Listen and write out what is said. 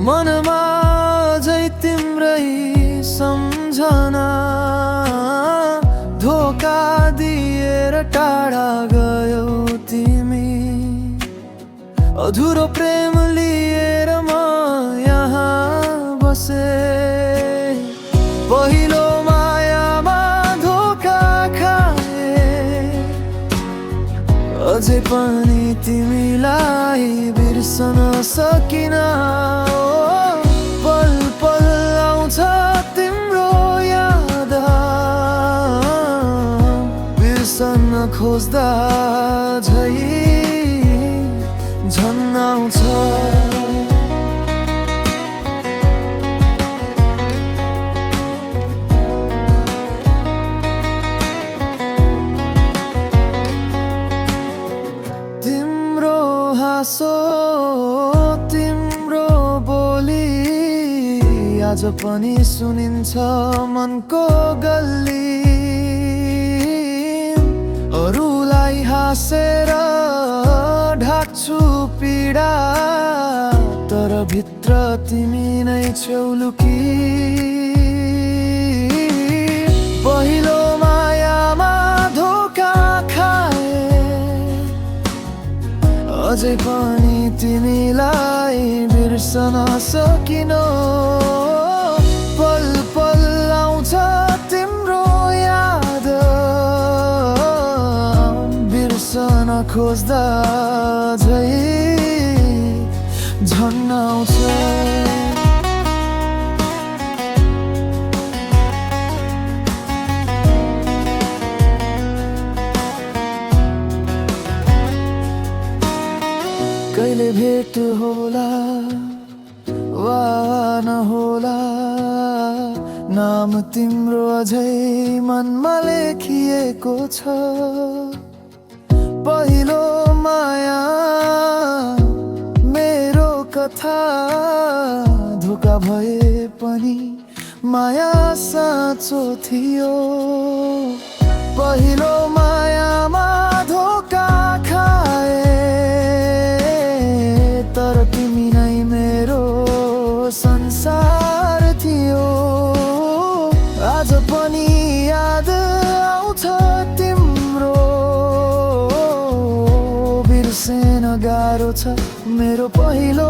मनमा अझै तिम्रै सम्झना, धोका दिएर टाढा गयौ तिमी। अधुरो प्रेम लिएर म यहाँ बसे, पहिलो मायामा धोका खाए। अझै पनि तिमीलाई बिर्सन सकिन। पल पल आउँछ तिम्रो याद, बिर्सन खोज्दा झै झन् आउँछ। तिम्रो हाँसो, तिम्रो बोली आज पनि सुनिन्छ मनको गल्ली। अरूलाई हाँसेर ढाक्छु पीडा, तर भित्र तिमी नै छेउ लुकी। पहिलो मायामा धोका खाए, अझै पनि तिमीलाई बिर्सन सकिन। पल पल आउँछ तिम्रो याद, बिर्सन खोज्दा झै झन् आउँछ। कहिले भेट होला वा नहोला, नाम तिम्रो अझै मनमा लेखिएको छ। पहिलो माया मेरो कथा, धोका भए पनि माया साँचो थियो। पहिलो मायामा धोका खाए, तर तिमी नै मेरो संसार थियो। आज पनि याद आउँछ तिम्रो, बिर्सेन गाह्रो छ मेरो पहिलो